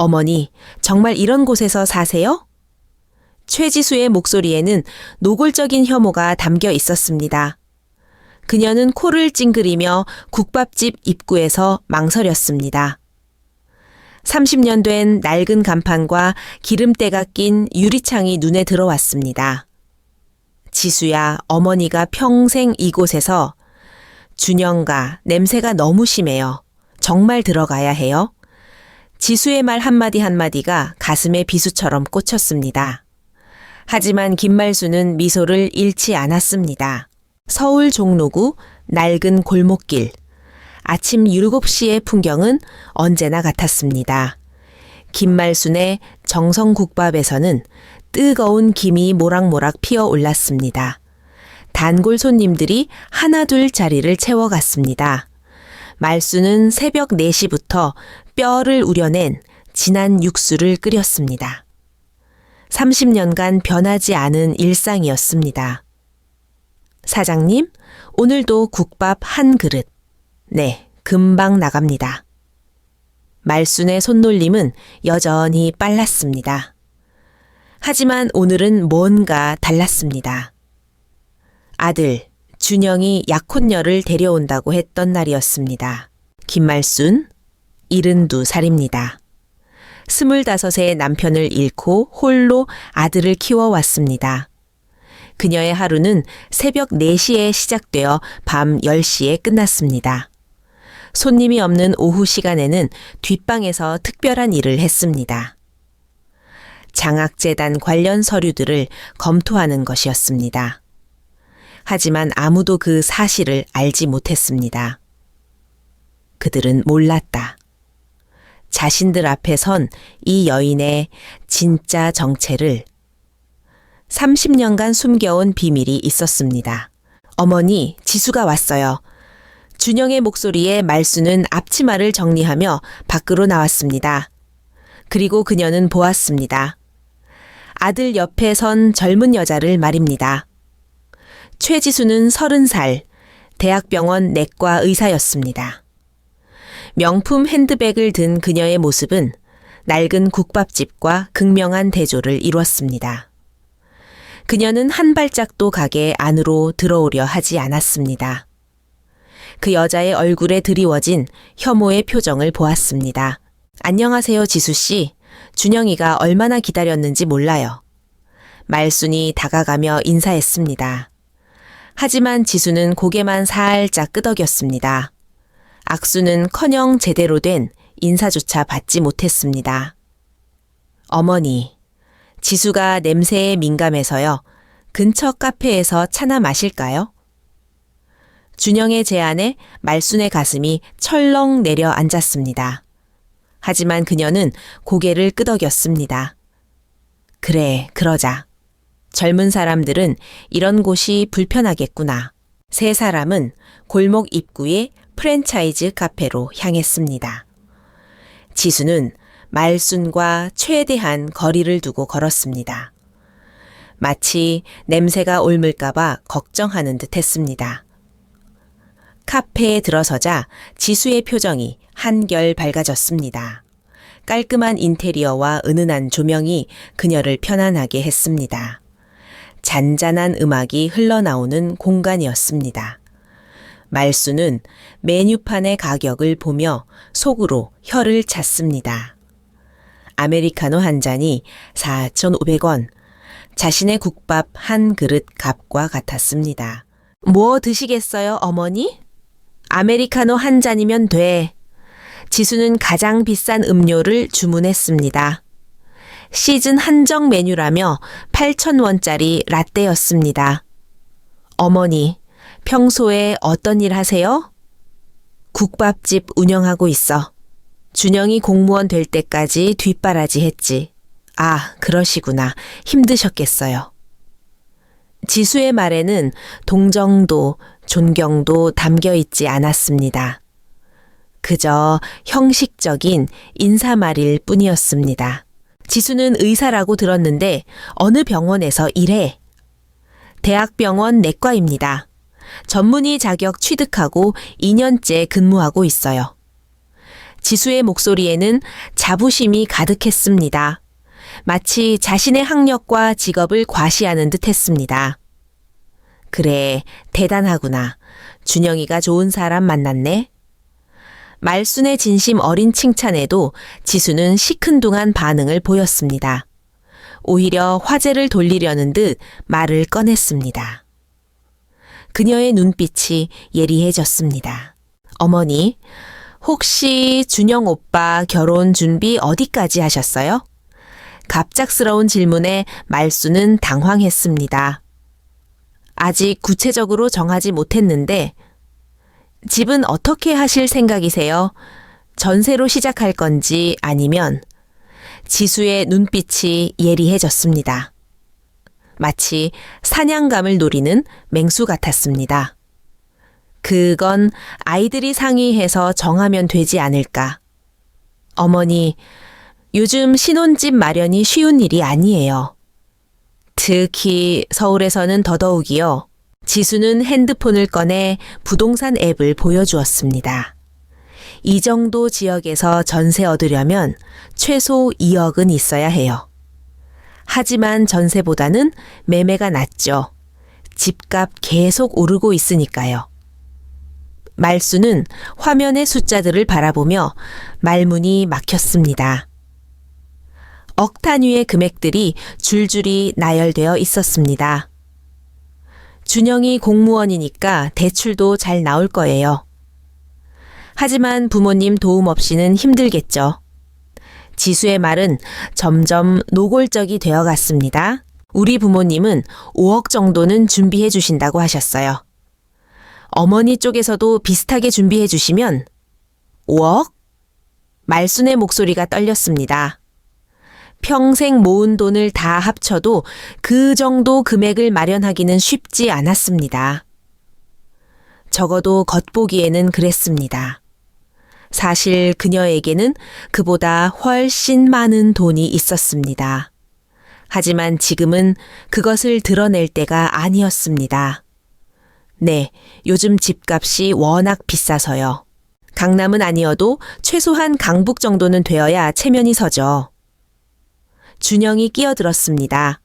어머니, 정말 이런 곳에서 사세요? 최지수의 목소리에는 노골적인 혐오가 담겨 있었습니다. 그녀는 코를 찡그리며 국밥집 입구에서 망설였습니다. 30년 된 낡은 간판과 기름때가 낀 유리창이 눈에 들어왔습니다. 지수야, 어머니가 평생 이곳에서 준영가, 냄새가 너무 심해요. 정말 들어가야 해요. 지수의 말 한마디 한마디가 가슴에 비수처럼 꽂혔습니다. 하지만 김말수는 미소를 잃지 않았습니다. 서울 종로구 낡은 골목길. 아침 7시의 풍경은 언제나 같았습니다. 김말순의 정성국밥에서는 뜨거운 김이 모락모락 피어올랐습니다. 단골 손님들이 하나둘 자리를 채워갔습니다. 말수는 새벽 4시부터 뼈를 우려낸 진한 육수를 끓였습니다. 30년간 변하지 않은 일상이었습니다. 사장님, 오늘도 국밥 한 그릇. 네, 금방 나갑니다. 말순의 손놀림은 여전히 빨랐습니다. 하지만 오늘은 뭔가 달랐습니다. 아들, 준영이 약혼녀를 데려온다고 했던 날이었습니다. 김말순, 72살입니다. 25의 남편을 잃고 홀로 아들을 키워왔습니다. 그녀의 하루는 새벽 4시에 시작되어 밤 10시에 끝났습니다. 손님이 없는 오후 시간에는 뒷방에서 특별한 일을 했습니다. 장학재단 관련 서류들을 검토하는 것이었습니다. 하지만 아무도 그 사실을 알지 못했습니다. 그들은 몰랐다. 자신들 앞에 선 이 여인의 진짜 정체를 30년간 숨겨온 비밀이 있었습니다. 어머니, 지수가 왔어요. 준영의 목소리에 말수는 앞치마를 정리하며 밖으로 나왔습니다. 그리고 그녀는 보았습니다. 아들 옆에 선 젊은 여자를 말입니다. 최지수는 30살, 대학병원 내과 의사였습니다. 명품 핸드백을 든 그녀의 모습은 낡은 국밥집과 극명한 대조를 이루었습니다. 그녀는 한 발짝도 가게 안으로 들어오려 하지 않았습니다. 그 여자의 얼굴에 드리워진 혐오의 표정을 보았습니다. 안녕하세요, 지수씨. 준영이가 얼마나 기다렸는지 몰라요. 말순이 다가가며 인사했습니다. 하지만 지수는 고개만 살짝 끄덕였습니다. 악수는커녕 제대로 된 인사조차 받지 못했습니다. 어머니, 지수가 냄새에 민감해서요. 근처 카페에서 차나 마실까요? 준영의 제안에 말순의 가슴이 철렁 내려앉았습니다. 하지만 그녀는 고개를 끄덕였습니다. 그래, 그러자. 젊은 사람들은 이런 곳이 불편하겠구나. 세 사람은 골목 입구의 프랜차이즈 카페로 향했습니다. 지수는 말순과 최대한 거리를 두고 걸었습니다. 마치 냄새가 옮을까봐 걱정하는 듯 했습니다. 카페에 들어서자 지수의 표정이 한결 밝아졌습니다. 깔끔한 인테리어와 은은한 조명이 그녀를 편안하게 했습니다. 잔잔한 음악이 흘러나오는 공간이었습니다. 말수는 메뉴판의 가격을 보며 속으로 혀를 찼습니다. 아메리카노 한 잔이 4,500원, 자신의 국밥 한 그릇 값과 같았습니다. 뭐 드시겠어요, 어머니? 아메리카노 한 잔이면 돼. 지수는 가장 비싼 음료를 주문했습니다. 시즌 한정 메뉴라며 8,000원짜리 라떼였습니다. 어머니, 평소에 어떤 일 하세요? 국밥집 운영하고 있어. 준영이 공무원 될 때까지 뒷바라지 했지. 아, 그러시구나. 힘드셨겠어요. 지수의 말에는 동정도, 존경도 담겨 있지 않았습니다. 그저 형식적인 인사말일 뿐이었습니다. 지수는 의사라고 들었는데 어느 병원에서 일해? 대학병원 내과입니다. 전문의 자격 취득하고 2년째 근무하고 있어요. 지수의 목소리에는 자부심이 가득했습니다. 마치 자신의 학력과 직업을 과시하는 듯 했습니다. 그래, 대단하구나. 준영이가 좋은 사람 만났네. 말순의 진심 어린 칭찬에도 지수는 시큰둥한 반응을 보였습니다. 오히려 화제를 돌리려는 듯 말을 꺼냈습니다. 그녀의 눈빛이 예리해졌습니다. 어머니, 혹시 준영 오빠 결혼 준비 어디까지 하셨어요? 갑작스러운 질문에 말순은 당황했습니다. 아직 구체적으로 정하지 못했는데 집은 어떻게 하실 생각이세요? 전세로 시작할 건지 아니면 지수의 눈빛이 예리해졌습니다. 마치 사냥감을 노리는 맹수 같았습니다. 그건 아이들이 상의해서 정하면 되지 않을까. 어머니, 요즘 신혼집 마련이 쉬운 일이 아니에요. 특히 서울에서는 더더욱이요. 지수는 핸드폰을 꺼내 부동산 앱을 보여주었습니다. 이 정도 지역에서 전세 얻으려면 최소 2억은 있어야 해요. 하지만 전세보다는 매매가 낫죠. 집값 계속 오르고 있으니까요. 말수는 화면의 숫자들을 바라보며 말문이 막혔습니다. 억 단위의 금액들이 줄줄이 나열되어 있었습니다. 준영이 공무원이니까 대출도 잘 나올 거예요. 하지만 부모님 도움 없이는 힘들겠죠. 지수의 말은 점점 노골적이 되어 갔습니다. 우리 부모님은 5억 정도는 준비해 주신다고 하셨어요. 어머니 쪽에서도 비슷하게 준비해 주시면 5억? 말순의 목소리가 떨렸습니다. 평생 모은 돈을 다 합쳐도 그 정도 금액을 마련하기는 쉽지 않았습니다. 적어도 겉보기에는 그랬습니다. 사실 그녀에게는 그보다 훨씬 많은 돈이 있었습니다. 하지만 지금은 그것을 드러낼 때가 아니었습니다. 네, 요즘 집값이 워낙 비싸서요. 강남은 아니어도 최소한 강북 정도는 되어야 체면이 서죠. 준영이 끼어들었습니다.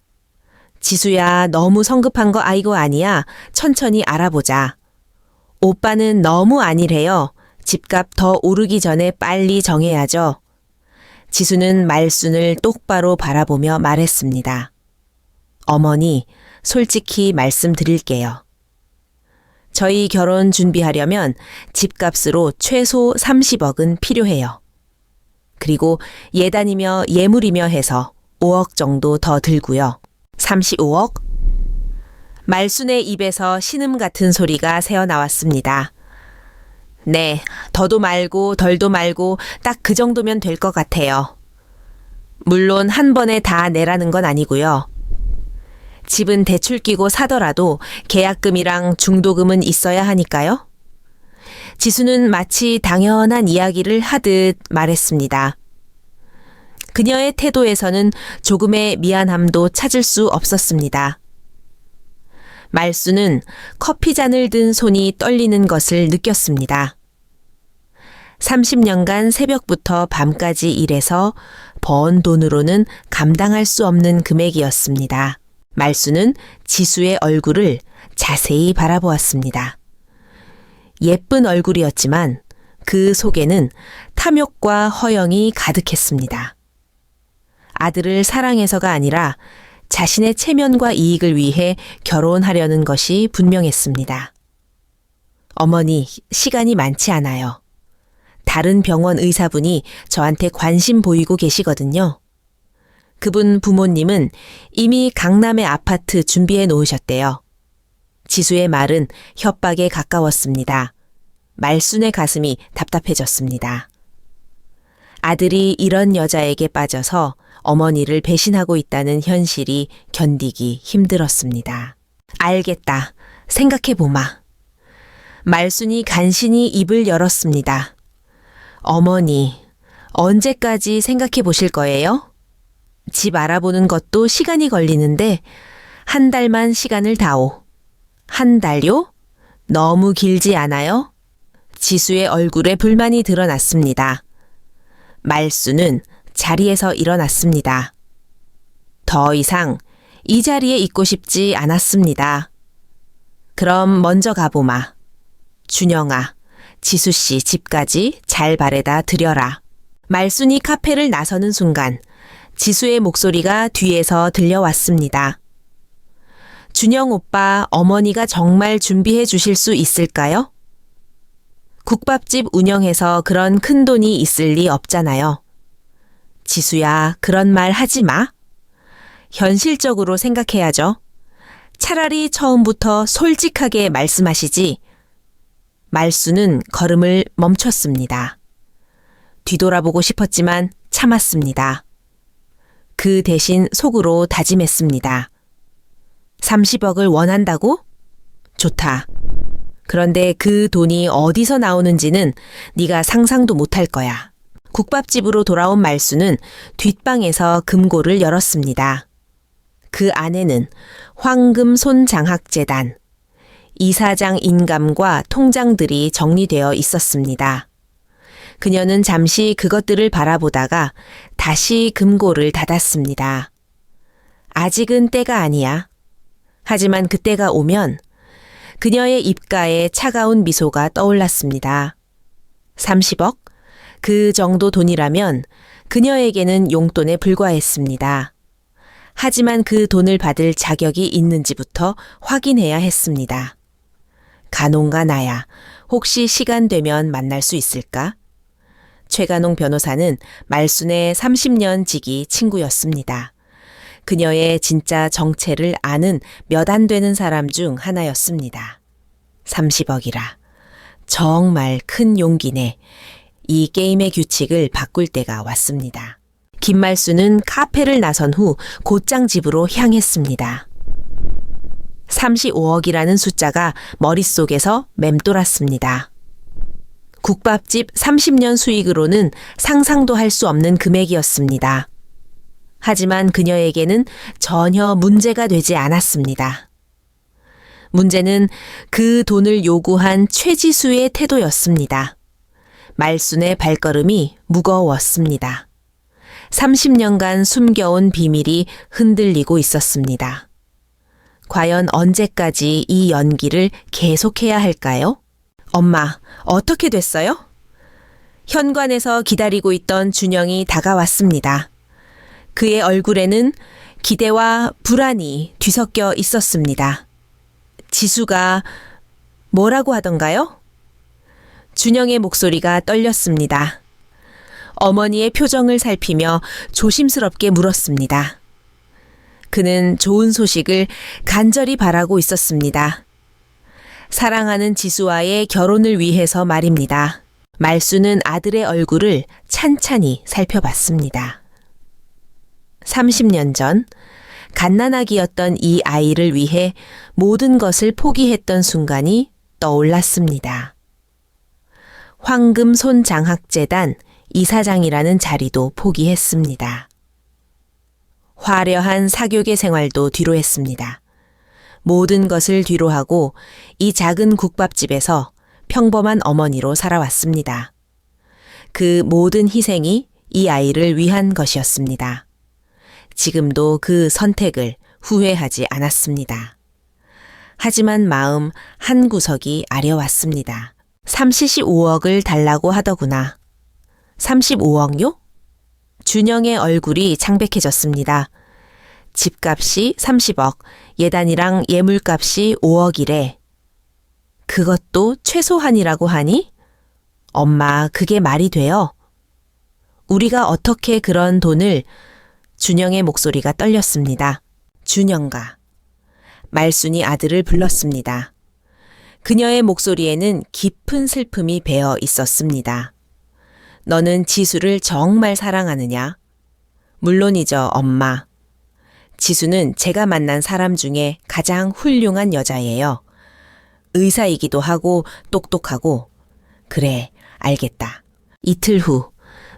지수야, 너무 성급한 거 아이고 아니야. 천천히 알아보자. 오빠는 너무 안일해요. 집값 더 오르기 전에 빨리 정해야죠. 지수는 말순을 똑바로 바라보며 말했습니다. 어머니, 솔직히 말씀드릴게요. 저희 결혼 준비하려면 집값으로 최소 30억은 필요해요. 그리고 예단이며 예물이며 해서 5억 정도 더 들고요. 35억? 말순의 입에서 신음 같은 소리가 새어나왔습니다. 네, 더도 말고 덜도 말고 딱 그 정도면 될 것 같아요. 물론 한 번에 다 내라는 건 아니고요. 집은 대출 끼고 사더라도 계약금이랑 중도금은 있어야 하니까요. 지수는 마치 당연한 이야기를 하듯 말했습니다. 그녀의 태도에서는 조금의 미안함도 찾을 수 없었습니다. 말수는 커피잔을 든 손이 떨리는 것을 느꼈습니다. 30년간 새벽부터 밤까지 일해서 번 돈으로는 감당할 수 없는 금액이었습니다. 말수는 지수의 얼굴을 자세히 바라보았습니다. 예쁜 얼굴이었지만 그 속에는 탐욕과 허영이 가득했습니다. 아들을 사랑해서가 아니라 자신의 체면과 이익을 위해 결혼하려는 것이 분명했습니다. 어머니, 시간이 많지 않아요. 다른 병원 의사분이 저한테 관심 보이고 계시거든요. 그분 부모님은 이미 강남의 아파트 준비해 놓으셨대요. 지수의 말은 협박에 가까웠습니다. 말순의 가슴이 답답해졌습니다. 아들이 이런 여자에게 빠져서 어머니를 배신하고 있다는 현실이 견디기 힘들었습니다. 알겠다. 생각해보마. 말순이 간신히 입을 열었습니다. 어머니, 언제까지 생각해 보실 거예요? 집 알아보는 것도 시간이 걸리는데 한 달만 시간을 다오. 한 달요? 너무 길지 않아요? 지수의 얼굴에 불만이 드러났습니다. 말수는 자리에서 일어났습니다. 더 이상 이 자리에 있고 싶지 않았습니다. 그럼 먼저 가보마. 준영아, 지수씨 집까지 잘 바래다 드려라. 말순이 카페를 나서는 순간 지수의 목소리가 뒤에서 들려왔습니다. 준영 오빠, 어머니가 정말 준비해 주실 수 있을까요? 국밥집 운영해서 그런 큰 돈이 있을 리 없잖아요. 지수야, 그런 말 하지 마. 현실적으로 생각해야죠. 차라리 처음부터 솔직하게 말씀하시지. 말수는 걸음을 멈췄습니다. 뒤돌아보고 싶었지만 참았습니다. 그 대신 속으로 다짐했습니다. 30억을 원한다고? 좋다. 그런데 그 돈이 어디서 나오는지는 네가 상상도 못할 거야. 국밥집으로 돌아온 말수는 뒷방에서 금고를 열었습니다. 그 안에는 황금손장학재단, 이사장 인감과 통장들이 정리되어 있었습니다. 그녀는 잠시 그것들을 바라보다가 다시 금고를 닫았습니다. 아직은 때가 아니야. 하지만 그때가 오면 그녀의 입가에 차가운 미소가 떠올랐습니다. 30억? 그 정도 돈이라면 그녀에게는 용돈에 불과했습니다. 하지만 그 돈을 받을 자격이 있는지부터 확인해야 했습니다. 간홍과 나야 혹시 시간 되면 만날 수 있을까? 최간홍 변호사는 말순의 30년 지기 친구였습니다. 그녀의 진짜 정체를 아는 몇 안 되는 사람 중 하나였습니다. 30억이라. 정말 큰 용기네. 이 게임의 규칙을 바꿀 때가 왔습니다. 김말수는 카페를 나선 후 곧장 집으로 향했습니다. 35억이라는 숫자가 머릿속에서 맴돌았습니다. 국밥집 30년 수익으로는 상상도 할 수 없는 금액이었습니다. 하지만 그녀에게는 전혀 문제가 되지 않았습니다. 문제는 그 돈을 요구한 최지수의 태도였습니다. 말순의 발걸음이 무거웠습니다. 30년간 숨겨온 비밀이 흔들리고 있었습니다. 과연 언제까지 이 연기를 계속해야 할까요? 엄마, 어떻게 됐어요? 현관에서 기다리고 있던 준영이 다가왔습니다. 그의 얼굴에는 기대와 불안이 뒤섞여 있었습니다. 지수가 뭐라고 하던가요? 준영의 목소리가 떨렸습니다. 어머니의 표정을 살피며 조심스럽게 물었습니다. 그는 좋은 소식을 간절히 바라고 있었습니다. 사랑하는 지수와의 결혼을 위해서 말입니다. 말수는 아들의 얼굴을 찬찬히 살펴봤습니다. 30년 전 갓난아기였던 이 아이를 위해 모든 것을 포기했던 순간이 떠올랐습니다. 황금손장학재단 이사장이라는 자리도 포기했습니다. 화려한 사교계 생활도 뒤로 했습니다. 모든 것을 뒤로 하고 이 작은 국밥집에서 평범한 어머니로 살아왔습니다. 그 모든 희생이 이 아이를 위한 것이었습니다. 지금도 그 선택을 후회하지 않았습니다. 하지만 마음 한 구석이 아려왔습니다. 35억을 달라고 하더구나. 35억요? 준영의 얼굴이 창백해졌습니다. 집값이 30억, 예단이랑 예물값이 5억이래. 그것도 최소한이라고 하니? 엄마, 그게 말이 돼요? 우리가 어떻게 그런 돈을... 준영의 목소리가 떨렸습니다. 준영가. 말순이 아들을 불렀습니다. 그녀의 목소리에는 깊은 슬픔이 배어 있었습니다. 너는 지수를 정말 사랑하느냐? 물론이죠, 엄마. 지수는 제가 만난 사람 중에 가장 훌륭한 여자예요. 의사이기도 하고 똑똑하고. 그래, 알겠다. 이틀 후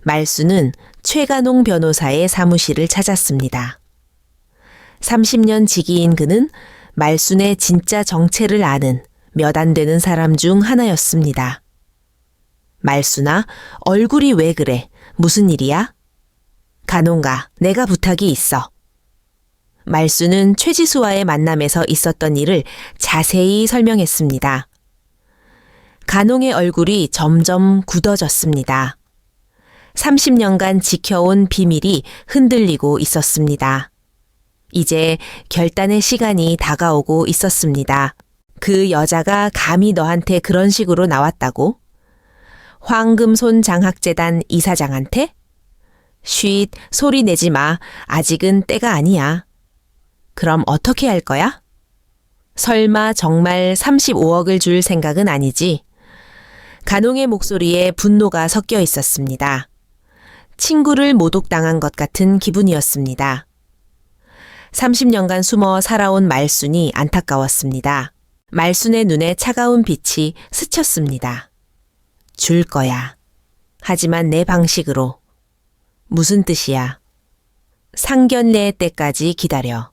말수는 최간홍 변호사의 사무실을 찾았습니다. 30년 지기인 그는 말순의 진짜 정체를 아는 몇 안 되는 사람 중 하나였습니다. 말순아, 얼굴이 왜 그래? 무슨 일이야? 간호가, 내가 부탁이 있어. 말수는 최지수와의 만남에서 있었던 일을 자세히 설명했습니다. 간홍의 얼굴이 점점 굳어졌습니다. 30년간 지켜온 비밀이 흔들리고 있었습니다. 이제 결단의 시간이 다가오고 있었습니다. 그 여자가 감히 너한테 그런 식으로 나왔다고? 황금손 장학재단 이사장한테? 쉿, 소리 내지 마. 아직은 때가 아니야. 그럼 어떻게 할 거야? 설마 정말 35억을 줄 생각은 아니지? 간홍의 목소리에 분노가 섞여 있었습니다. 친구를 모독당한 것 같은 기분이었습니다. 30년간 숨어 살아온 말순이 안타까웠습니다. 말순의 눈에 차가운 빛이 스쳤습니다. 줄 거야. 하지만 내 방식으로. 무슨 뜻이야? 상견례 때까지 기다려.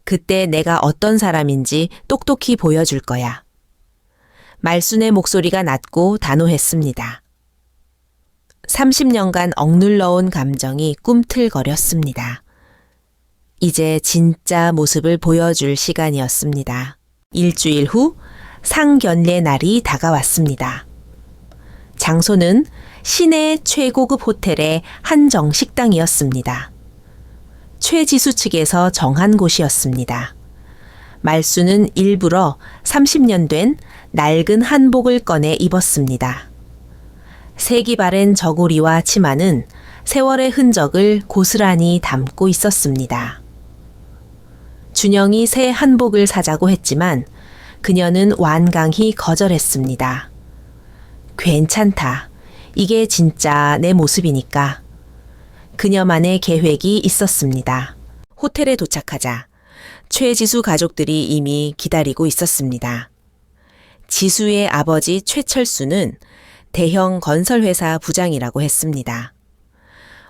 그때 내가 어떤 사람인지 똑똑히 보여줄 거야. 말순의 목소리가 낮고 단호했습니다. 30년간 억눌러온 감정이 꿈틀거렸습니다. 이제 진짜 모습을 보여줄 시간이었습니다. 일주일 후 상견례 날이 다가왔습니다. 장소는 시내 최고급 호텔의 한정 식당이었습니다. 최지수 측에서 정한 곳이었습니다. 말수는 일부러 30년 된 낡은 한복을 꺼내 입었습니다. 색이 바랜 저고리와 치마는 세월의 흔적을 고스란히 담고 있었습니다. 준영이 새 한복을 사자고 했지만 그녀는 완강히 거절했습니다. 괜찮다. 이게 진짜 내 모습이니까. 그녀만의 계획이 있었습니다. 호텔에 도착하자 최지수 가족들이 이미 기다리고 있었습니다. 지수의 아버지 최철수는 대형 건설회사 부장이라고 했습니다.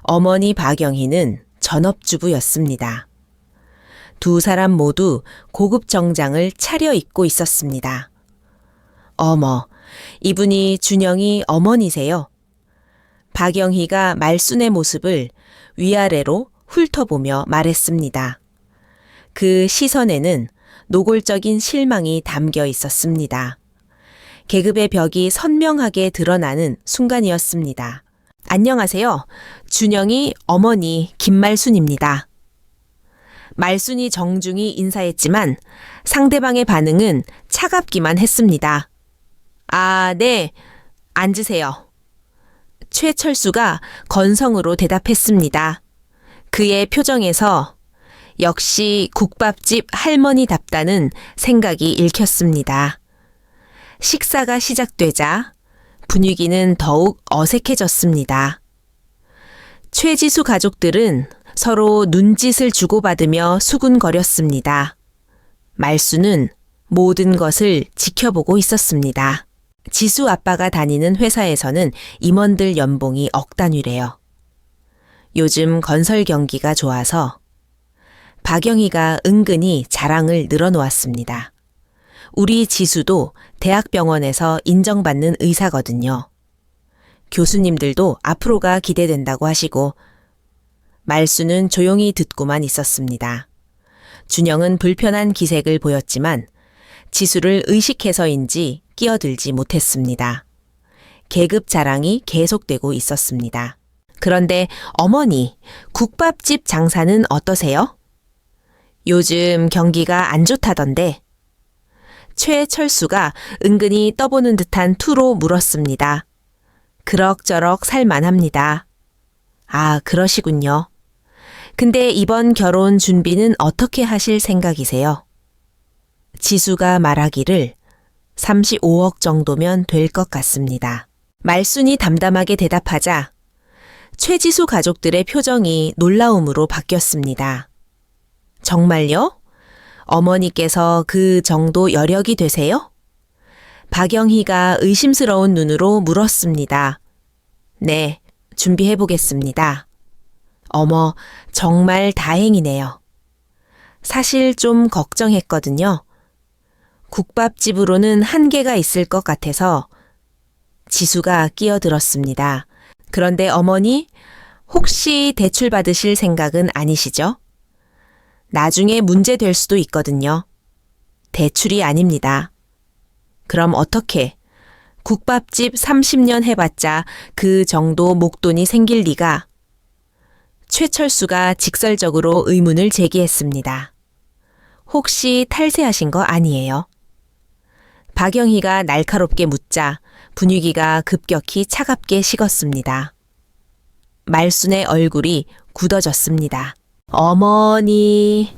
어머니 박영희는 전업주부였습니다. 두 사람 모두 고급 정장을 차려입고 있었습니다. 어머, 이분이 준영이 어머니세요? 박영희가 말순의 모습을 위아래로 훑어보며 말했습니다. 그 시선에는 노골적인 실망이 담겨 있었습니다. 계급의 벽이 선명하게 드러나는 순간이었습니다. 안녕하세요. 준영이 어머니 김말순입니다. 말순이 정중히 인사했지만 상대방의 반응은 차갑기만 했습니다. 아, 네. 앉으세요. 최철수가 건성으로 대답했습니다. 그의 표정에서 역시 국밥집 할머니답다는 생각이 읽혔습니다. 식사가 시작되자 분위기는 더욱 어색해졌습니다. 최지수 가족들은 서로 눈짓을 주고받으며 수군거렸습니다. 말수는 모든 것을 지켜보고 있었습니다. 지수 아빠가 다니는 회사에서는 임원들 연봉이 억 단위래요. 요즘 건설 경기가 좋아서 박영희가 은근히 자랑을 늘어놓았습니다. 우리 지수도 대학병원에서 인정받는 의사거든요. 교수님들도 앞으로가 기대된다고 하시고 말수는 조용히 듣고만 있었습니다. 준영은 불편한 기색을 보였지만 지수를 의식해서인지 끼어들지 못했습니다. 계급 자랑이 계속되고 있었습니다. 그런데 어머니, 국밥집 장사는 어떠세요? 요즘 경기가 안 좋다던데. 최철수가 은근히 떠보는 듯한 투로 물었습니다. 그럭저럭 살만합니다. 아, 그러시군요. 근데 이번 결혼 준비는 어떻게 하실 생각이세요? 지수가 말하기를 35억 정도면 될 것 같습니다. 말순이 담담하게 대답하자 최지수 가족들의 표정이 놀라움으로 바뀌었습니다. 정말요? 어머니께서 그 정도 여력이 되세요? 박영희가 의심스러운 눈으로 물었습니다. 네, 준비해 보겠습니다. 어머, 정말 다행이네요. 사실 좀 걱정했거든요. 국밥집으로는 한계가 있을 것 같아서. 지수가 끼어들었습니다. 그런데 어머니, 혹시 대출 받으실 생각은 아니시죠? 나중에 문제 될 수도 있거든요. 대출이 아닙니다. 그럼 어떻게? 국밥집 30년 해봤자 그 정도 목돈이 생길 리가. 최철수가 직설적으로 의문을 제기했습니다. 혹시 탈세하신 거 아니에요? 박영희가 날카롭게 묻자 분위기가 급격히 차갑게 식었습니다. 말순의 얼굴이 굳어졌습니다. 어머니.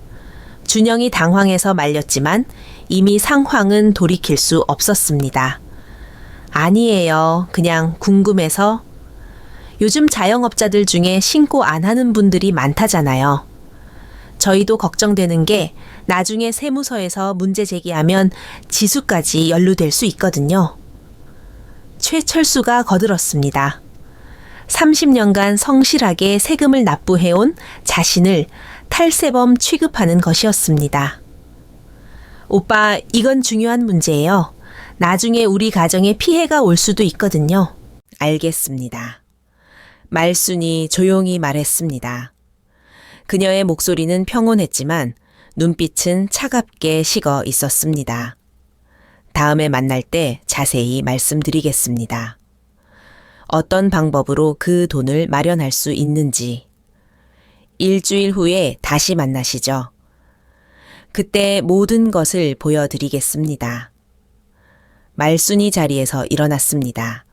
준영이 당황해서 말렸지만 이미 상황은 돌이킬 수 없었습니다. 아니에요. 그냥 궁금해서. 요즘 자영업자들 중에 신고 안 하는 분들이 많다잖아요. 저희도 걱정되는 게 나중에 세무서에서 문제 제기하면 지수까지 연루될 수 있거든요. 최철수가 거들었습니다. 30년간 성실하게 세금을 납부해온 자신을 탈세범 취급하는 것이었습니다. 오빠, 이건 중요한 문제예요. 나중에 우리 가정에 피해가 올 수도 있거든요. 알겠습니다. 말순이 조용히 말했습니다. 그녀의 목소리는 평온했지만 눈빛은 차갑게 식어 있었습니다. 다음에 만날 때 자세히 말씀드리겠습니다. 어떤 방법으로 그 돈을 마련할 수 있는지. 일주일 후에 다시 만나시죠. 그때 모든 것을 보여드리겠습니다. 말순이 자리에서 일어났습니다.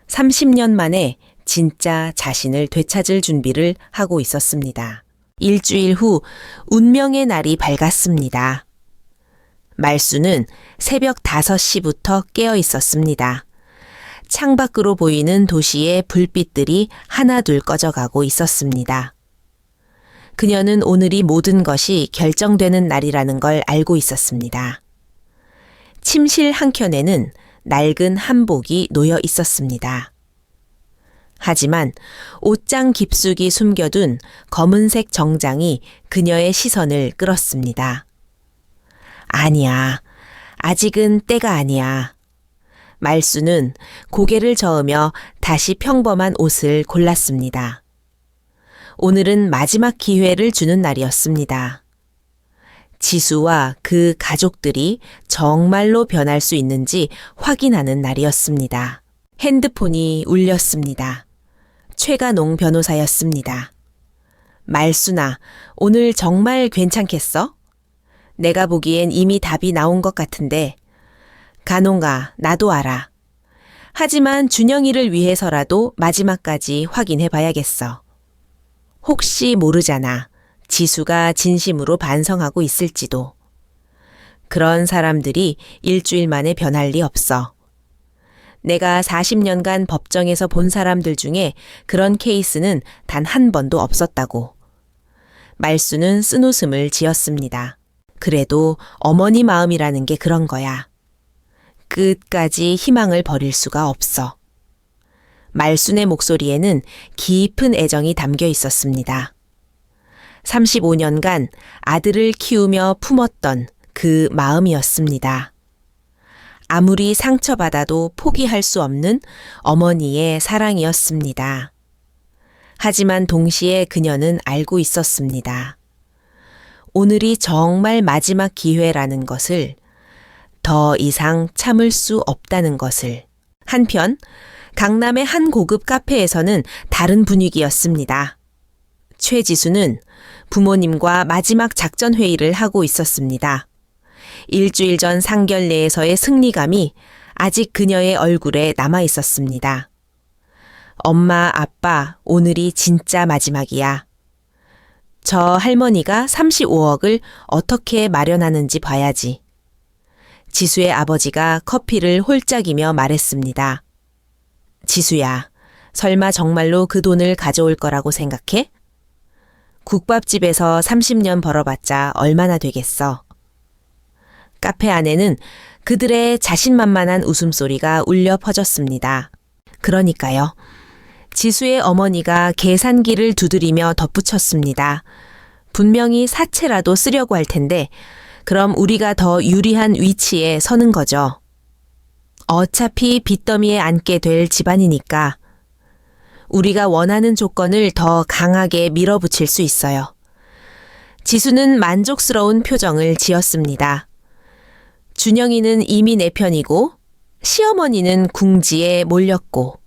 30년 만에 진짜 자신을 되찾을 준비를 하고 있었습니다. 일주일 후 운명의 날이 밝았습니다. 말순은 새벽 5시부터 깨어 있었습니다. 창밖으로 보이는 도시의 불빛들이 하나둘 꺼져가고 있었습니다. 그녀는 오늘이 모든 것이 결정되는 날이라는 걸 알고 있었습니다. 침실 한켠에는 낡은 한복이 놓여 있었습니다. 하지만 옷장 깊숙이 숨겨둔 검은색 정장이 그녀의 시선을 끌었습니다. 아니야. 아직은 때가 아니야. 말순은 고개를 저으며 다시 평범한 옷을 골랐습니다. 오늘은 마지막 기회를 주는 날이었습니다. 지수와 그 가족들이 정말로 변할 수 있는지 확인하는 날이었습니다. 핸드폰이 울렸습니다. 최가농 변호사였습니다. 말순아, 오늘 정말 괜찮겠어? 내가 보기엔 이미 답이 나온 것 같은데. 가농아, 나도 알아. 하지만 준영이를 위해서라도 마지막까지 확인해 봐야겠어. 혹시 모르잖아. 지수가 진심으로 반성하고 있을지도. 그런 사람들이 일주일 만에 변할 리 없어. 내가 40년간 법정에서 본 사람들 중에 그런 케이스는 단 한 번도 없었다고. 말순은 쓴웃음을 지었습니다. 그래도 어머니 마음이라는 게 그런 거야. 끝까지 희망을 버릴 수가 없어. 말순의 목소리에는 깊은 애정이 담겨 있었습니다. 35년간 아들을 키우며 품었던 그 마음이었습니다. 아무리 상처받아도 포기할 수 없는 어머니의 사랑이었습니다. 하지만 동시에 그녀는 알고 있었습니다. 오늘이 정말 마지막 기회라는 것을, 더 이상 참을 수 없다는 것을. 한편 강남의 한 고급 카페에서는 다른 분위기였습니다. 최지수는 부모님과 마지막 작전 회의를 하고 있었습니다. 일주일 전 상견례에서의 승리감이 아직 그녀의 얼굴에 남아 있었습니다. 엄마, 아빠, 오늘이 진짜 마지막이야. 저 할머니가 35억을 어떻게 마련하는지 봐야지. 지수의 아버지가 커피를 홀짝이며 말했습니다. 지수야, 설마 정말로 그 돈을 가져올 거라고 생각해? 국밥집에서 30년 벌어봤자 얼마나 되겠어. 카페 안에는 그들의 자신만만한 웃음소리가 울려 퍼졌습니다. 그러니까요. 지수의 어머니가 계산기를 두드리며 덧붙였습니다. 분명히 사채라도 쓰려고 할 텐데 그럼 우리가 더 유리한 위치에 서는 거죠. 어차피 빚더미에 앉게 될 집안이니까. 우리가 원하는 조건을 더 강하게 밀어붙일 수 있어요. 지수는 만족스러운 표정을 지었습니다. 준영이는 이미 내 편이고 시어머니는 궁지에 몰렸고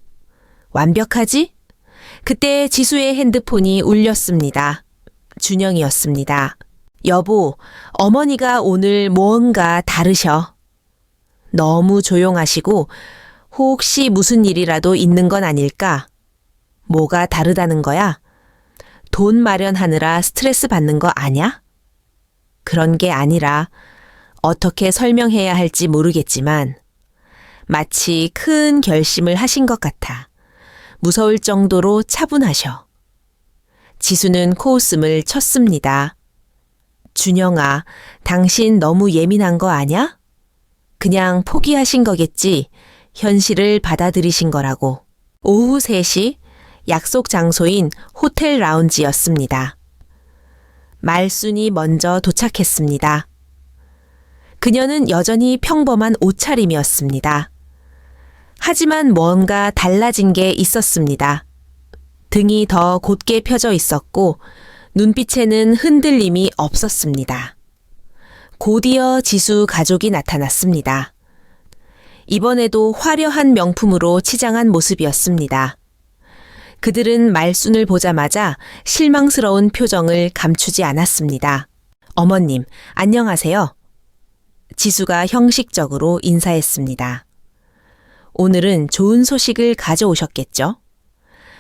완벽하지? 그때 지수의 핸드폰이 울렸습니다. 준영이었습니다. 여보, 어머니가 오늘 무언가 다르셔. 너무 조용하시고 혹시 무슨 일이라도 있는 건 아닐까? 뭐가 다르다는 거야? 돈 마련하느라 스트레스 받는 거 아냐? 그런 게 아니라 어떻게 설명해야 할지 모르겠지만 마치 큰 결심을 하신 것 같아. 무서울 정도로 차분하셔. 지수는 코웃음을 쳤습니다. 준영아, 당신 너무 예민한 거 아냐? 그냥 포기하신 거겠지. 현실을 받아들이신 거라고. 오후 3시 약속 장소인 호텔 라운지였습니다. 말순이 먼저 도착했습니다. 그녀는 여전히 평범한 옷차림이었습니다. 하지만 뭔가 달라진 게 있었습니다. 등이 더 곧게 펴져 있었고 눈빛에는 흔들림이 없었습니다. 곧이어 지수 가족이 나타났습니다. 이번에도 화려한 명품으로 치장한 모습이었습니다. 그들은 말순을 보자마자 실망스러운 표정을 감추지 않았습니다. 어머님, 안녕하세요. 지수가 형식적으로 인사했습니다. 오늘은 좋은 소식을 가져오셨겠죠?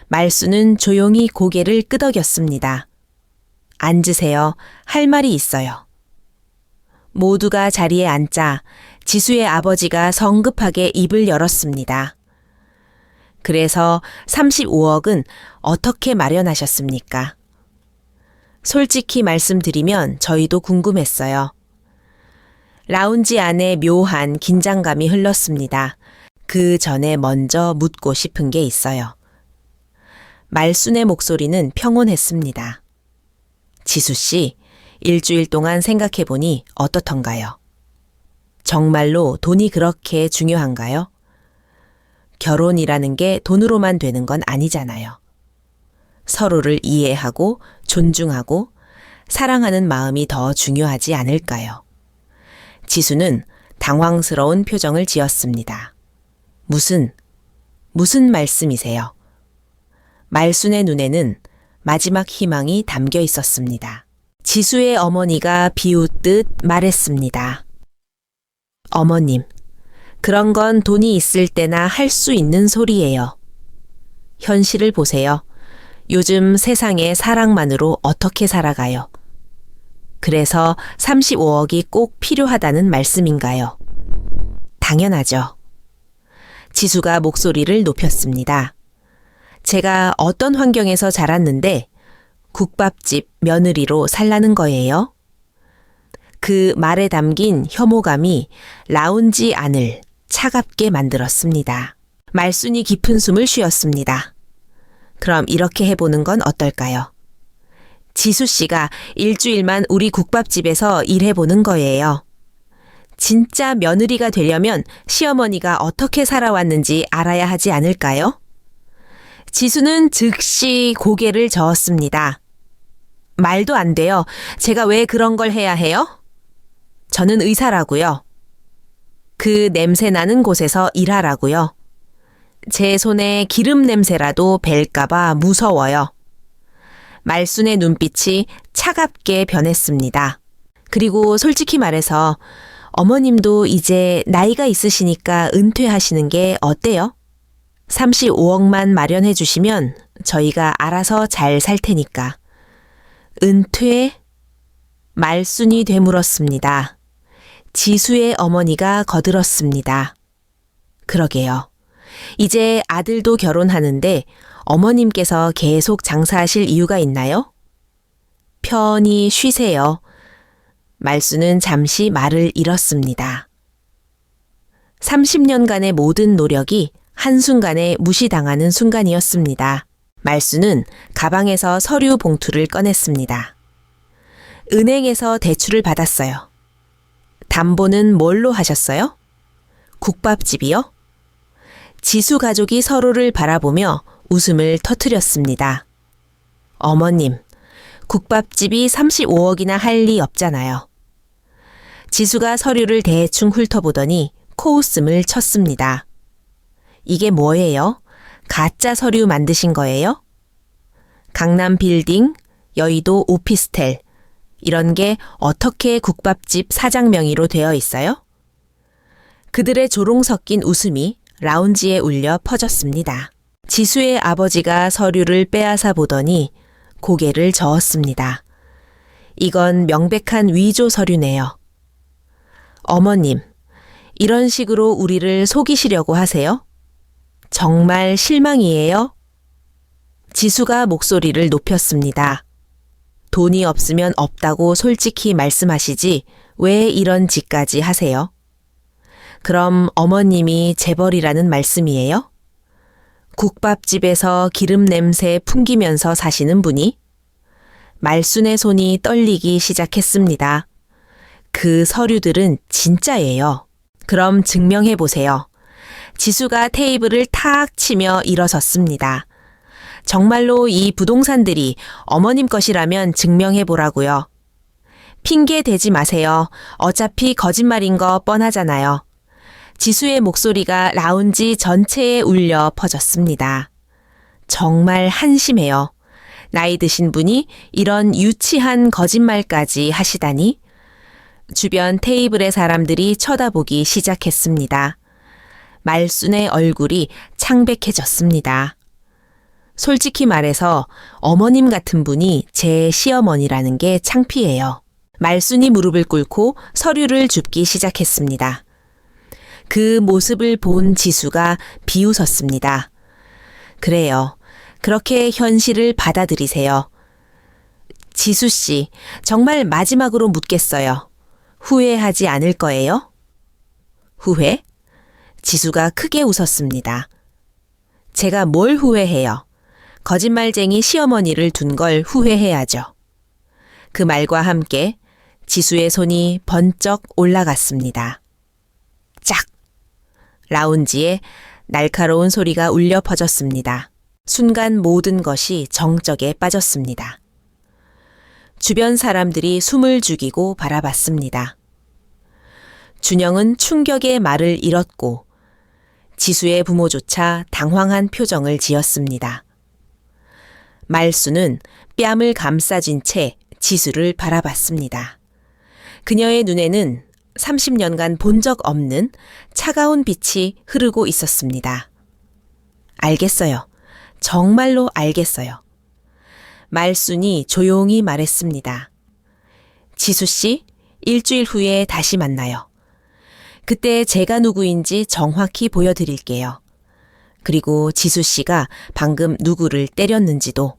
말순은 조용히 고개를 끄덕였습니다. 앉으세요. 할 말이 있어요. 모두가 자리에 앉자 지수의 아버지가 성급하게 입을 열었습니다. 그래서 35억은 어떻게 마련하셨습니까? 솔직히 말씀드리면 저희도 궁금했어요. 라운지 안에 묘한 긴장감이 흘렀습니다. 그 전에 먼저 묻고 싶은 게 있어요. 말순의 목소리는 평온했습니다. 지수 씨, 일주일 동안 생각해보니 어떻던가요? 정말로 돈이 그렇게 중요한가요? 결혼이라는 게 돈으로만 되는 건 아니잖아요. 서로를 이해하고 존중하고 사랑하는 마음이 더 중요하지 않을까요? 지수는 당황스러운 표정을 지었습니다. 무슨 말씀이세요? 말순의 눈에는 마지막 희망이 담겨 있었습니다. 지수의 어머니가 비웃듯 말했습니다. 어머님, 그런 건 돈이 있을 때나 할 수 있는 소리예요. 현실을 보세요. 요즘 세상에 사랑만으로 어떻게 살아가요? 그래서 35억이 꼭 필요하다는 말씀인가요? 당연하죠. 지수가 목소리를 높였습니다. 제가 어떤 환경에서 자랐는데 국밥집 며느리로 살라는 거예요? 그 말에 담긴 혐오감이 라운지 안을 차갑게 만들었습니다. 말순이 깊은 숨을 쉬었습니다. 그럼 이렇게 해보는 건 어떨까요? 지수 씨가 일주일만 우리 국밥집에서 일해보는 거예요. 진짜 며느리가 되려면 시어머니가 어떻게 살아왔는지 알아야 하지 않을까요? 지수는 즉시 고개를 저었습니다. 말도 안 돼요. 제가 왜 그런 걸 해야 해요? 저는 의사라고요. 그 냄새 나는 곳에서 일하라고요. 제 손에 기름 냄새라도 뵐까봐 무서워요. 말순의 눈빛이 차갑게 변했습니다. 그리고 솔직히 말해서 어머님도 이제 나이가 있으시니까 은퇴하시는 게 어때요? 35억만 마련해 주시면 저희가 알아서 잘 살 테니까. 은퇴? 말순이 되물었습니다. 지수의 어머니가 거들었습니다. 그러게요. 이제 아들도 결혼하는데 어머님께서 계속 장사하실 이유가 있나요? 편히 쉬세요. 말순은 잠시 말을 잃었습니다. 30년간의 모든 노력이 한순간에 무시당하는 순간이었습니다. 말순은 가방에서 서류 봉투를 꺼냈습니다. 은행에서 대출을 받았어요. 담보는 뭘로 하셨어요? 국밥집이요? 지수 가족이 서로를 바라보며 웃음을 터뜨렸습니다. 어머님, 국밥집이 35억이나 할 리 없잖아요. 지수가 서류를 대충 훑어보더니 코웃음을 쳤습니다. 이게 뭐예요? 가짜 서류 만드신 거예요? 강남 빌딩, 여의도 오피스텔, 이런 게 어떻게 국밥집 사장 명의로 되어 있어요? 그들의 조롱 섞인 웃음이 라운지에 울려 퍼졌습니다. 지수의 아버지가 서류를 빼앗아 보더니 고개를 저었습니다. 이건 명백한 위조 서류네요. 어머님, 이런 식으로 우리를 속이시려고 하세요? 정말 실망이에요? 지수가 목소리를 높였습니다. 돈이 없으면 없다고 솔직히 말씀하시지 왜 이런 짓까지 하세요? 그럼 어머님이 재벌이라는 말씀이에요? 국밥집에서 기름 냄새 풍기면서 사시는 분이? 말순의 손이 떨리기 시작했습니다. 그 서류들은 진짜예요. 그럼 증명해 보세요. 지수가 테이블을 탁 치며 일어섰습니다. 정말로 이 부동산들이 어머님 것이라면 증명해 보라고요. 핑계 대지 마세요. 어차피 거짓말인 거 뻔하잖아요. 지수의 목소리가 라운지 전체에 울려 퍼졌습니다. 정말 한심해요. 나이 드신 분이 이런 유치한 거짓말까지 하시다니? 주변 테이블의 사람들이 쳐다보기 시작했습니다. 말순의 얼굴이 창백해졌습니다. 솔직히 말해서 어머님 같은 분이 제 시어머니라는 게 창피해요. 말순이 무릎을 꿇고 서류를 줍기 시작했습니다. 그 모습을 본 지수가 비웃었습니다. 그래요. 그렇게 현실을 받아들이세요. 지수 씨, 정말 마지막으로 묻겠어요. 후회하지 않을 거예요? 후회? 지수가 크게 웃었습니다. 제가 뭘 후회해요? 거짓말쟁이 시어머니를 둔 걸 후회해야죠. 그 말과 함께 지수의 손이 번쩍 올라갔습니다. 짝! 라운지에 날카로운 소리가 울려 퍼졌습니다. 순간 모든 것이 정적에 빠졌습니다. 주변 사람들이 숨을 죽이고 바라봤습니다. 준영은 충격의 말을 잃었고 지수의 부모조차 당황한 표정을 지었습니다. 말수는 뺨을 감싸쥔 채 지수를 바라봤습니다. 그녀의 눈에는 30년간 본 적 없는 차가운 빛이 흐르고 있었습니다. 알겠어요. 정말로 알겠어요. 말순이 조용히 말했습니다. 지수 씨, 일주일 후에 다시 만나요. 그때 제가 누구인지 정확히 보여드릴게요. 그리고 지수 씨가 방금 누구를 때렸는지도.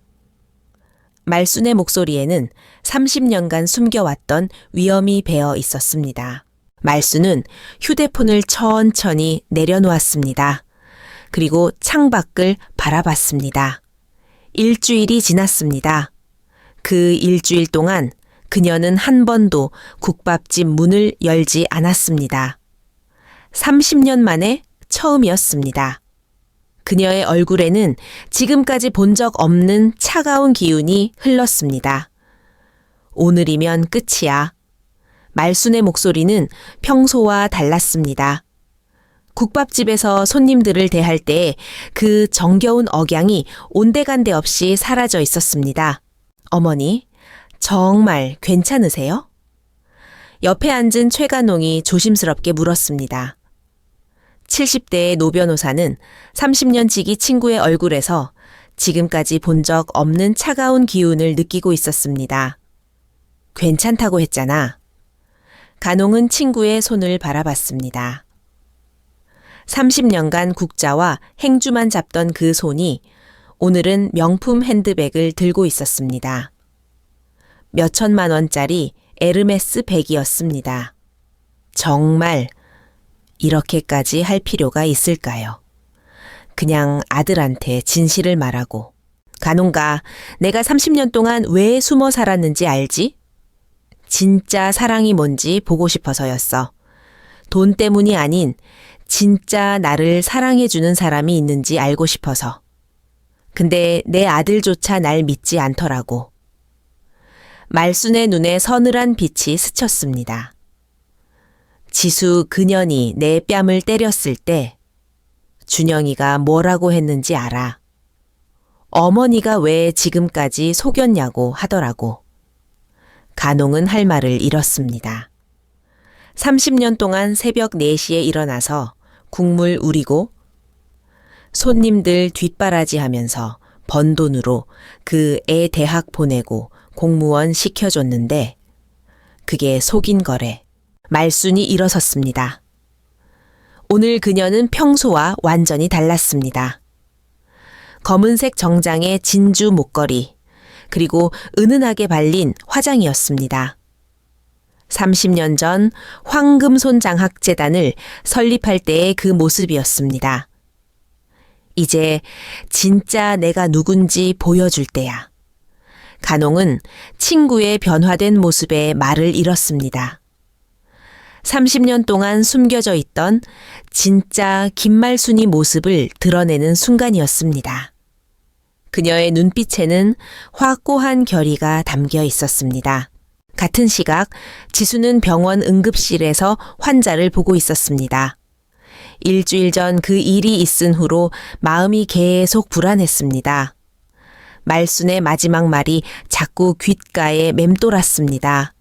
말순의 목소리에는 30년간 숨겨왔던 위험이 배어 있었습니다. 말순은 휴대폰을 천천히 내려놓았습니다. 그리고 창밖을 바라봤습니다. 일주일이 지났습니다. 그 일주일 동안 그녀는 한 번도 국밥집 문을 열지 않았습니다. 30년 만에 처음이었습니다. 그녀의 얼굴에는 지금까지 본 적 없는 차가운 기운이 흘렀습니다. 오늘이면 끝이야. 말순의 목소리는 평소와 달랐습니다. 국밥집에서 손님들을 대할 때 그 정겨운 억양이 온데간데 없이 사라져 있었습니다. 어머니, 정말 괜찮으세요? 옆에 앉은 최간홍이 조심스럽게 물었습니다. 70대의 노 변호사는 30년 지기 친구의 얼굴에서 지금까지 본 적 없는 차가운 기운을 느끼고 있었습니다. 괜찮다고 했잖아. 간홍은 친구의 손을 바라봤습니다. 30년간 국자와 행주만 잡던 그 손이 오늘은 명품 핸드백을 들고 있었습니다. 몇천만 원짜리 에르메스 백이었습니다. 정말 이렇게까지 할 필요가 있을까요? 그냥 아들한테 진실을 말하고. 간홍가, 내가 30년 동안 왜 숨어 살았는지 알지? 진짜 사랑이 뭔지 보고 싶어서였어. 돈 때문이 아닌 진짜 나를 사랑해주는 사람이 있는지 알고 싶어서. 근데 내 아들조차 날 믿지 않더라고. 말순의 눈에 서늘한 빛이 스쳤습니다. 지수 그년이 내 뺨을 때렸을 때 준영이가 뭐라고 했는지 알아. 어머니가 왜 지금까지 속였냐고 하더라고. 간홍은 할 말을 잃었습니다. 30년 동안 새벽 4시에 일어나서 국물 우리고 손님들 뒷바라지 하면서 번 돈으로 그 애 대학 보내고 공무원 시켜줬는데 그게 속인 거래. 말순이 일어섰습니다. 오늘 그녀는 평소와 완전히 달랐습니다. 검은색 정장에 진주 목걸이, 그리고 은은하게 발린 화장이었습니다. 30년 전 황금손장학재단을 설립할 때의 그 모습이었습니다. 이제 진짜 내가 누군지 보여줄 때야. 간홍은 친구의 변화된 모습에 말을 잃었습니다. 30년 동안 숨겨져 있던 진짜 김말순이 모습을 드러내는 순간이었습니다. 그녀의 눈빛에는 확고한 결의가 담겨 있었습니다. 같은 시각 지수는 병원 응급실에서 환자를 보고 있었습니다. 일주일 전 그 일이 있은 후로 마음이 계속 불안했습니다. 말순의 마지막 말이 자꾸 귓가에 맴돌았습니다.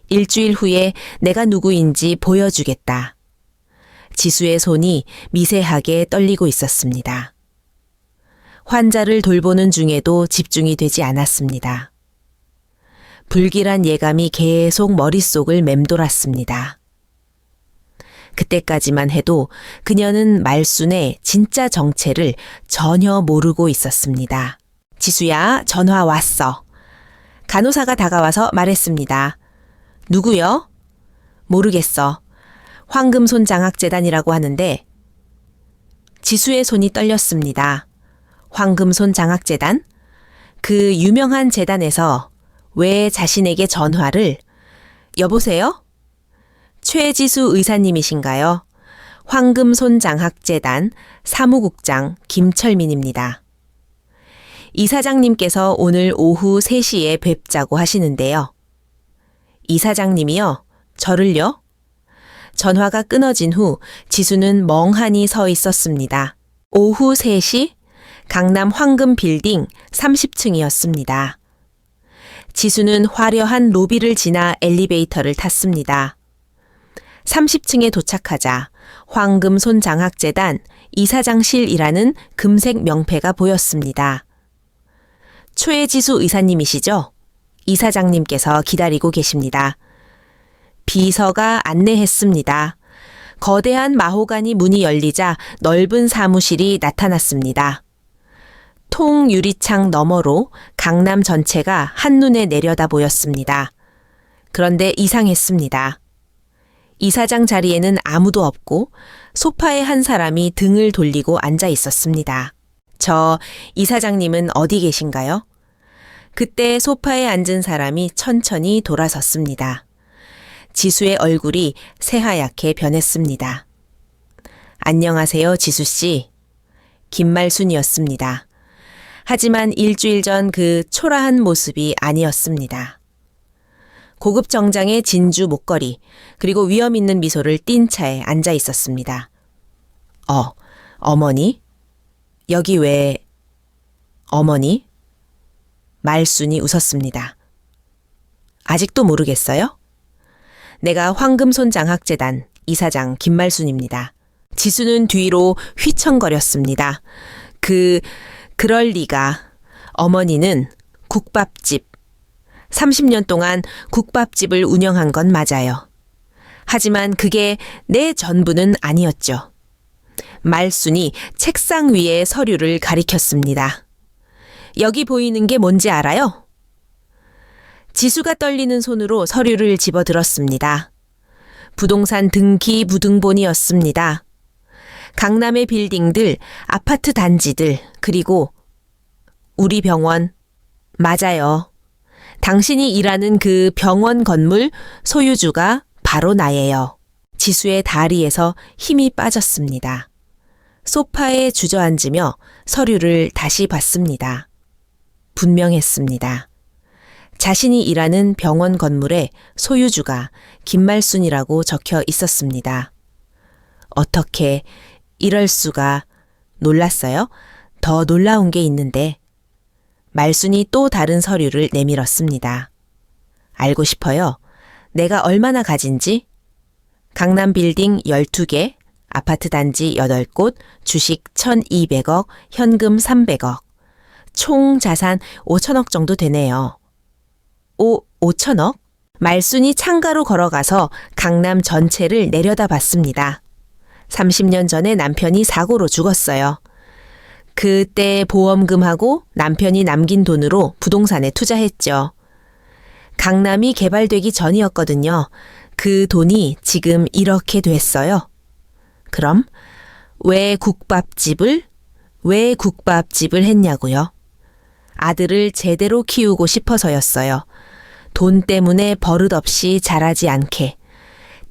일주일 후에 내가 누구인지 보여주겠다. 지수의 손이 미세하게 떨리고 있었습니다. 환자를 돌보는 중에도 집중이 되지 않았습니다. 불길한 예감이 계속 머릿속을 맴돌았습니다. 그때까지만 해도 그녀는 말순의 진짜 정체를 전혀 모르고 있었습니다. 지수야, 전화 왔어. 간호사가 다가와서 말했습니다. 누구요? 모르겠어. 황금손장학재단이라고 하는데. 지수의 손이 떨렸습니다. 황금손장학재단? 그 유명한 재단에서 왜 자신에게 전화를? 여보세요? 최지수 의사님이신가요? 황금손장학재단 사무국장 김철민입니다. 이사장님께서 오늘 오후 3시에 뵙자고 하시는데요. 이사장님이요? 저를요? 전화가 끊어진 후 지수는 멍하니 서 있었습니다. 오후 3시 강남 황금빌딩 30층이었습니다. 지수는 화려한 로비를 지나 엘리베이터를 탔습니다. 30층에 도착하자 황금손장학재단 이사장실이라는 금색 명패가 보였습니다. 최지수 의사님이시죠? 이사장님께서 기다리고 계십니다. 비서가 안내했습니다. 거대한 마호가니 문이 열리자 넓은 사무실이 나타났습니다. 통유리창 너머로 강남 전체가 한눈에 내려다 보였습니다. 그런데 이상했습니다. 이사장 자리에는 아무도 없고 소파에 한 사람이 등을 돌리고 앉아 있었습니다. 저 이사장님은 어디 계신가요? 그때 소파에 앉은 사람이 천천히 돌아섰습니다. 지수의 얼굴이 새하얗게 변했습니다. 안녕하세요, 지수씨. 김말순이었습니다. 하지만 일주일 전 그 초라한 모습이 아니었습니다. 고급 정장에 진주 목걸이, 그리고 위험 있는 미소를 띤 차에 앉아 있었습니다. 어머니? 여기 왜... 어머니? 말순이 웃었습니다. 아직도 모르겠어요? 내가 황금손장학재단 이사장 김말순입니다. 지수는 뒤로 휘청거렸습니다. 그럴 리가. 어머니는 국밥집. 30년 동안 국밥집을 운영한 건 맞아요. 하지만 그게 내 전부는 아니었죠. 말순이 책상 위에 서류를 가리켰습니다. 여기 보이는 게 뭔지 알아요? 지수가 떨리는 손으로 서류를 집어들었습니다. 부동산 등기 부등본이었습니다. 강남의 빌딩들, 아파트 단지들, 그리고 우리 병원. 맞아요. 당신이 일하는 그 병원 건물 소유주가 바로 나예요. 지수의 다리에서 힘이 빠졌습니다. 소파에 주저앉으며 서류를 다시 봤습니다. 분명했습니다. 자신이 일하는 병원 건물에 소유주가 김말순이라고 적혀 있었습니다. 어떻게 이럴 수가 놀랐어요? 더 놀라운 게 있는데 말순이 또 다른 서류를 내밀었습니다. 알고 싶어요. 내가 얼마나 가진지? 강남 빌딩 12개, 아파트 단지 8곳, 주식 1,200억, 현금 300억. 총 자산 5천억 정도 되네요. 5천억? 말순이 창가로 걸어가서 강남 전체를 내려다봤습니다. 30년 전에 남편이 사고로 죽었어요. 그때 보험금하고 남편이 남긴 돈으로 부동산에 투자했죠. 강남이 개발되기 전이었거든요. 그 돈이 지금 이렇게 됐어요. 그럼 왜 국밥집을 했냐고요? 아들을 제대로 키우고 싶어서였어요. 돈 때문에 버릇없이 자라지 않게.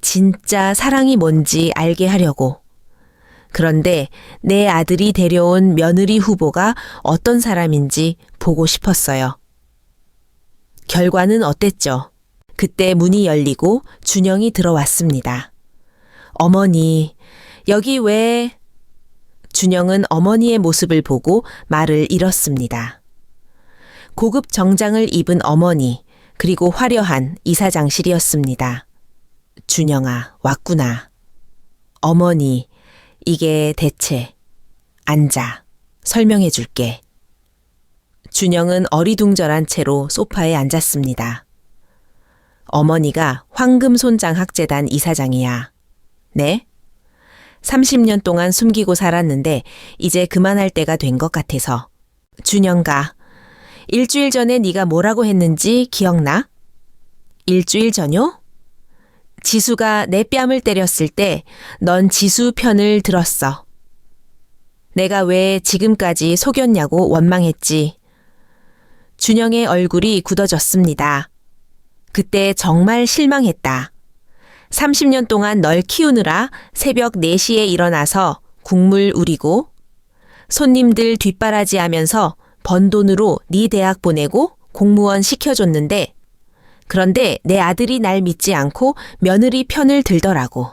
진짜 사랑이 뭔지 알게 하려고. 그런데 내 아들이 데려온 며느리 후보가 어떤 사람인지 보고 싶었어요. 결과는 어땠죠? 그때 문이 열리고 준영이 들어왔습니다. 어머니, 여기 왜? 준영은 어머니의 모습을 보고 말을 잃었습니다. 고급 정장을 입은 어머니, 그리고 화려한 이사장실이었습니다. 준영아, 왔구나. 어머니, 이게 대체. 앉아. 설명해 줄게. 준영은 어리둥절한 채로 소파에 앉았습니다. 어머니가 황금손장학재단 이사장이야. 네? 30년 동안 숨기고 살았는데 이제 그만할 때가 된 것 같아서. 준영가, 일주일 전에 네가 뭐라고 했는지 기억나? 일주일 전요? 지수가 내 뺨을 때렸을 때 넌 지수 편을 들었어. 내가 왜 지금까지 속였냐고 원망했지. 준영의 얼굴이 굳어졌습니다. 그때 정말 실망했다. 30년 동안 널 키우느라 새벽 4시에 일어나서 국물 우리고 손님들 뒷바라지하면서 번 돈으로 네 대학 보내고 공무원 시켜줬는데 그런데 내 아들이 날 믿지 않고 며느리 편을 들더라고.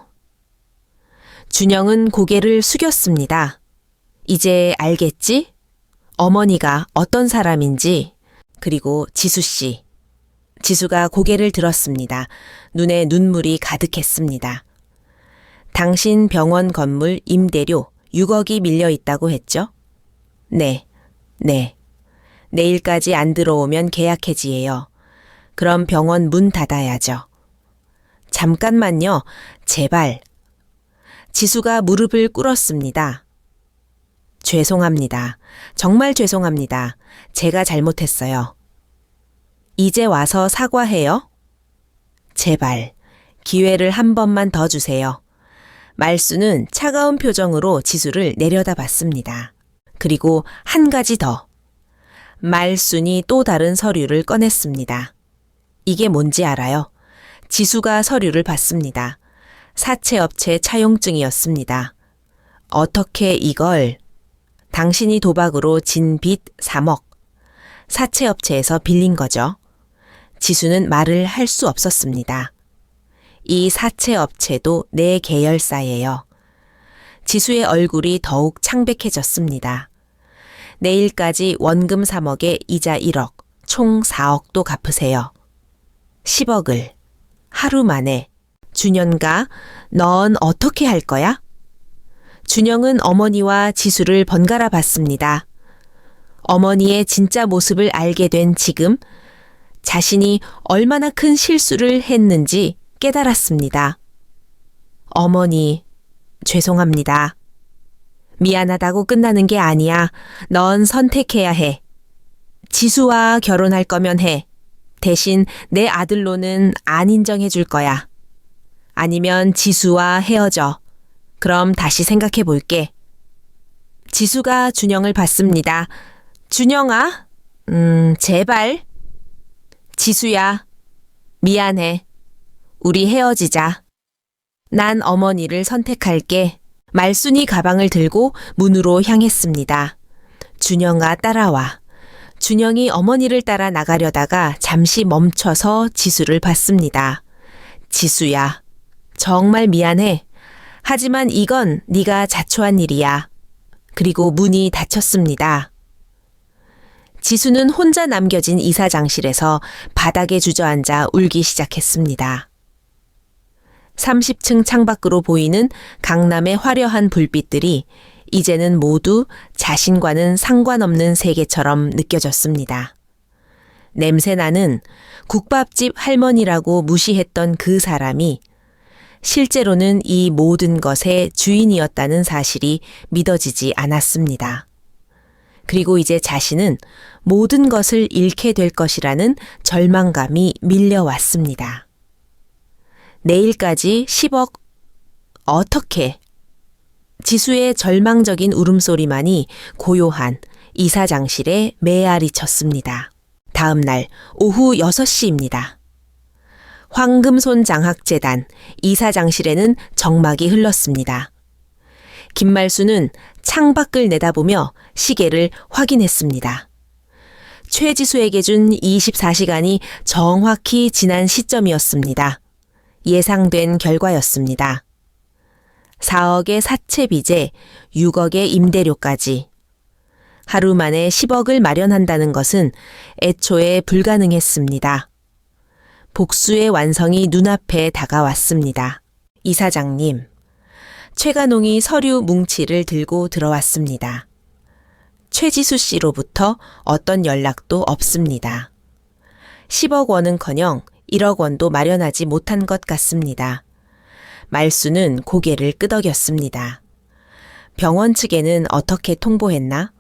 준영은 고개를 숙였습니다. 이제 알겠지? 어머니가 어떤 사람인지, 그리고 지수 씨. 지수가 고개를 들었습니다. 눈에 눈물이 가득했습니다. 당신 병원 건물 임대료 6억이 밀려 있다고 했죠? 네. 내일까지 안 들어오면 계약 해지예요. 그럼 병원 문 닫아야죠. 잠깐만요. 제발. 지수가 무릎을 꿇었습니다. 죄송합니다. 정말 죄송합니다. 제가 잘못했어요. 이제 와서 사과해요? 제발, 기회를 한 번만 더 주세요. 말수는 차가운 표정으로 지수를 내려다봤습니다. 그리고 한 가지 더. 말순이 또 다른 서류를 꺼냈습니다. 이게 뭔지 알아요? 지수가 서류를 봤습니다. 사채업체 차용증이었습니다. 어떻게 이걸? 당신이 도박으로 진 빚 3억. 사채업체에서 빌린 거죠. 지수는 말을 할 수 없었습니다. 이 사채업체도 내 계열사예요. 지수의 얼굴이 더욱 창백해졌습니다. 내일까지 원금 3억에 이자 1억, 총 4억도 갚으세요. 10억을 하루 만에. 준영가, 넌 어떻게 할 거야? 준영은 어머니와 지수를 번갈아 봤습니다. 어머니의 진짜 모습을 알게 된 지금 자신이 얼마나 큰 실수를 했는지 깨달았습니다. 어머니, 죄송합니다. 미안하다고 끝나는 게 아니야. 넌 선택해야 해. 지수와 결혼할 거면 해. 대신 내 아들로는 안 인정해 줄 거야. 아니면 지수와 헤어져. 그럼 다시 생각해 볼게. 지수가 준영을 봤습니다. 준영아, 제발. 지수야, 미안해. 우리 헤어지자. 난 어머니를 선택할게. 말순이 가방을 들고 문으로 향했습니다. 준영아 따라와. 준영이 어머니를 따라 나가려다가 잠시 멈춰서 지수를 봤습니다. 지수야, 정말 미안해. 하지만 이건 네가 자초한 일이야. 그리고 문이 닫혔습니다. 지수는 혼자 남겨진 이사장실에서 바닥에 주저앉아 울기 시작했습니다. 30층 창밖으로 보이는 강남의 화려한 불빛들이 이제는 모두 자신과는 상관없는 세계처럼 느껴졌습니다. 냄새나는 국밥집 할머니라고 무시했던 그 사람이 실제로는 이 모든 것의 주인이었다는 사실이 믿어지지 않았습니다. 그리고 이제 자신은 모든 것을 잃게 될 것이라는 절망감이 밀려왔습니다. 내일까지 10억, 어떻게? 지수의 절망적인 울음소리만이 고요한 이사장실에 메아리 쳤습니다. 다음 날 오후 6시입니다. 황금손 장학재단 이사장실에는 정막이 흘렀습니다. 김말수는 창밖을 내다보며 시계를 확인했습니다. 최지수에게 준 24시간이 정확히 지난 시점이었습니다. 예상된 결과였습니다. 4억의 사채 빚에 6억의 임대료까지. 하루 만에 10억을 마련한다는 것은 애초에 불가능했습니다. 복수의 완성이 눈앞에 다가왔습니다. 이사장님, 최간홍이 서류 뭉치를 들고 들어왔습니다. 최지수 씨로부터 어떤 연락도 없습니다. 10억 원은커녕 1억 원도 마련하지 못한 것 같습니다. 말수는 고개를 끄덕였습니다. 병원 측에는 어떻게 통보했나?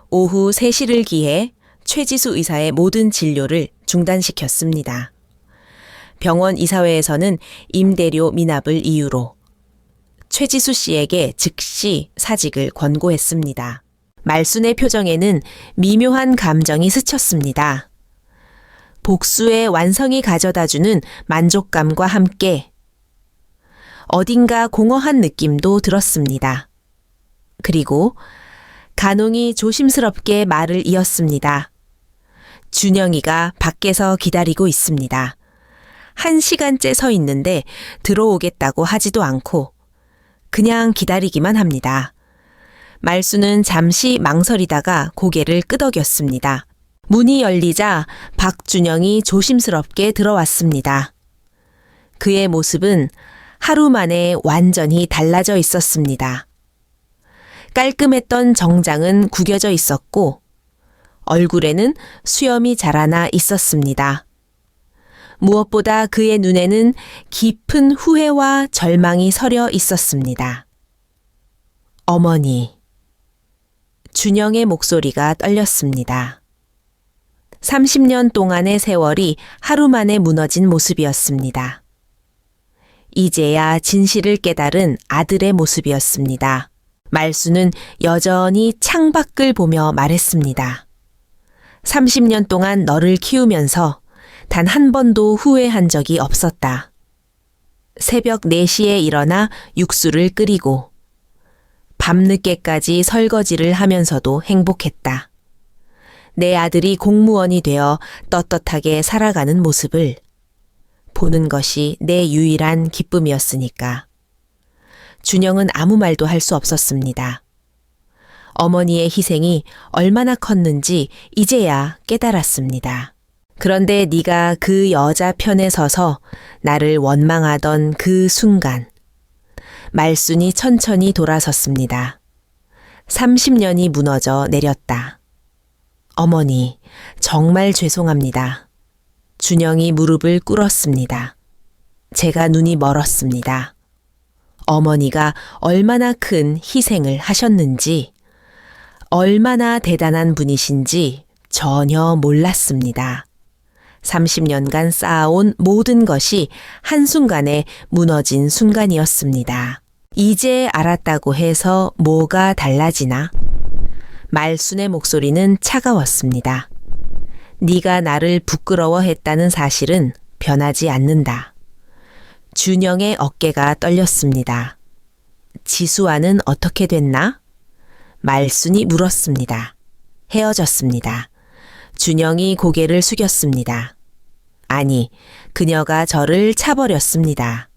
오후 3시를 기해 최지수 의사의 모든 진료를 중단시켰습니다. 병원 이사회에서는 임대료 미납을 이유로 최지수 씨에게 즉시 사직을 권고했습니다. 말순의 표정에는 미묘한 감정이 스쳤습니다. 복수의 완성이 가져다주는 만족감과 함께 어딘가 공허한 느낌도 들었습니다. 그리고 간홍이 조심스럽게 말을 이었습니다. 준영이가 밖에서 기다리고 있습니다. 1시간째 서 있는데 들어오겠다고 하지도 않고 그냥 기다리기만 합니다. 말수는 잠시 망설이다가 고개를 끄덕였습니다. 문이 열리자 박준영이 조심스럽게 들어왔습니다. 그의 모습은 하루 만에 완전히 달라져 있었습니다. 깔끔했던 정장은 구겨져 있었고 얼굴에는 수염이 자라나 있었습니다. 무엇보다 그의 눈에는 깊은 후회와 절망이 서려 있었습니다. 어머니. 준영의 목소리가 떨렸습니다. 30년 동안의 세월이 하루 만에 무너진 모습이었습니다. 이제야 진실을 깨달은 아들의 모습이었습니다. 말수는 여전히 창밖을 보며 말했습니다. 30년 동안 너를 키우면서 단 한 번도 후회한 적이 없었다. 새벽 4시에 일어나 육수를 끓이고 밤늦게까지 설거지를 하면서도 행복했다. 내 아들이 공무원이 되어 떳떳하게 살아가는 모습을 보는 것이 내 유일한 기쁨이었으니까. 준영은 아무 말도 할 수 없었습니다. 어머니의 희생이 얼마나 컸는지 이제야 깨달았습니다. 그런데 네가 그 여자 편에 서서 나를 원망하던 그 순간 말순이 천천히 돌아섰습니다. 30년이 무너져 내렸다. 어머니, 정말 죄송합니다. 준영이 무릎을 꿇었습니다. 제가 눈이 멀었습니다. 어머니가 얼마나 큰 희생을 하셨는지, 얼마나 대단한 분이신지 전혀 몰랐습니다. 30년간 쌓아온 모든 것이 한순간에 무너진 순간이었습니다. 이제 알았다고 해서 뭐가 달라지나? 말순의 목소리는 차가웠습니다. 네가 나를 부끄러워했다는 사실은 변하지 않는다. 준영의 어깨가 떨렸습니다. 지수와는 어떻게 됐나? 말순이 물었습니다. 헤어졌습니다. 준영이 고개를 숙였습니다. 아니, 그녀가 저를 차버렸습니다.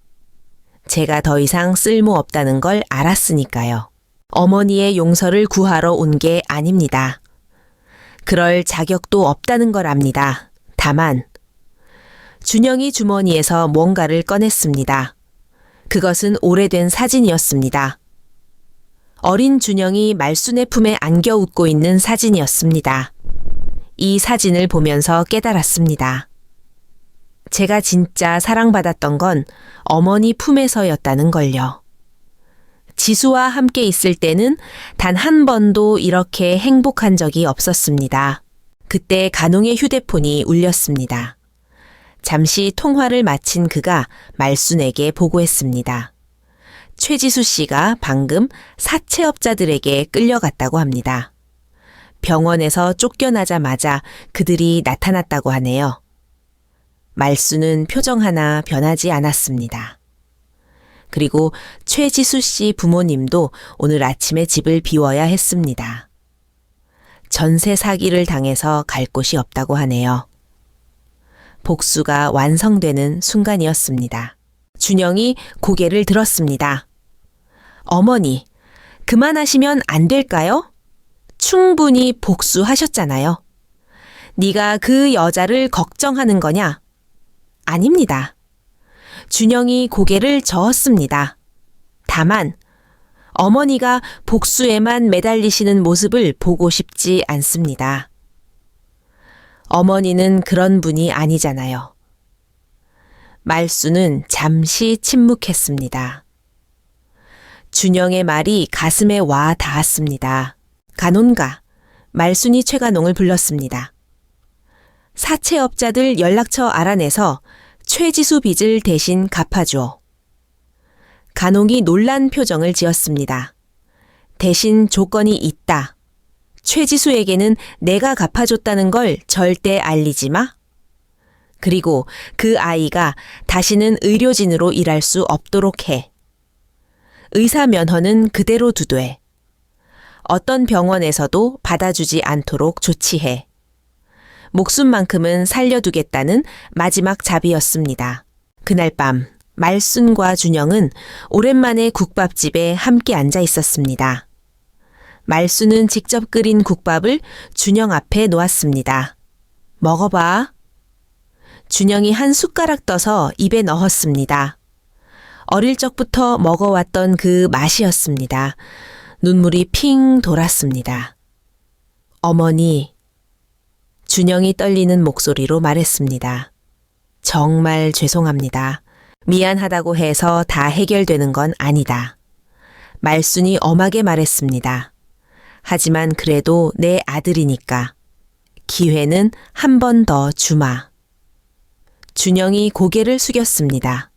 제가 더 이상 쓸모없다는 걸 알았으니까요. 어머니의 용서를 구하러 온 게 아닙니다. 그럴 자격도 없다는 걸 압니다. 다만 준영이 주머니에서 뭔가를 꺼냈습니다. 그것은 오래된 사진이었습니다. 어린 준영이 말순의 품에 안겨 웃고 있는 사진이었습니다. 이 사진을 보면서 깨달았습니다. 제가 진짜 사랑받았던 건 어머니 품에서였다는 걸요. 지수와 함께 있을 때는 단 한 번도 이렇게 행복한 적이 없었습니다. 그때 간홍의 휴대폰이 울렸습니다. 잠시 통화를 마친 그가 말순에게 보고했습니다. 최지수 씨가 방금 사채업자들에게 끌려갔다고 합니다. 병원에서 쫓겨나자마자 그들이 나타났다고 하네요. 말순은 표정 하나 변하지 않았습니다. 그리고 최지수 씨 부모님도 오늘 아침에 집을 비워야 했습니다. 전세 사기를 당해서 갈 곳이 없다고 하네요. 복수가 완성되는 순간이었습니다. 준영이 고개를 들었습니다. 어머니, 그만하시면 안 될까요? 충분히 복수하셨잖아요. 네가 그 여자를 걱정하는 거냐? 아닙니다. 준영이 고개를 저었습니다. 다만 어머니가 복수에만 매달리시는 모습을 보고 싶지 않습니다. 어머니는 그런 분이 아니잖아요. 말순은 잠시 침묵했습니다. 준영의 말이 가슴에 와 닿았습니다. 간혼가, 말순이 최간홍을 불렀습니다. 사채업자들 연락처 알아내서 최지수 빚을 대신 갚아줘. 간홍이 놀란 표정을 지었습니다. 대신 조건이 있다. 최지수에게는 내가 갚아줬다는 걸 절대 알리지 마. 그리고 그 아이가 다시는 의료진으로 일할 수 없도록 해. 의사 면허는 그대로 두되 어떤 병원에서도 받아주지 않도록 조치해. 목숨만큼은 살려두겠다는 마지막 자비였습니다. 그날 밤 말순과 준영은 오랜만에 국밥집에 함께 앉아 있었습니다. 말순은 직접 끓인 국밥을 준영 앞에 놓았습니다. 먹어봐. 준영이 한 숟가락 떠서 입에 넣었습니다. 어릴 적부터 먹어왔던 그 맛이었습니다. 눈물이 핑 돌았습니다. 어머니, 준영이 떨리는 목소리로 말했습니다. 정말 죄송합니다. 미안하다고 해서 다 해결되는 건 아니다. 말순이 엄하게 말했습니다. 하지만 그래도 내 아들이니까 기회는 한 번 더 주마. 준영이 고개를 숙였습니다.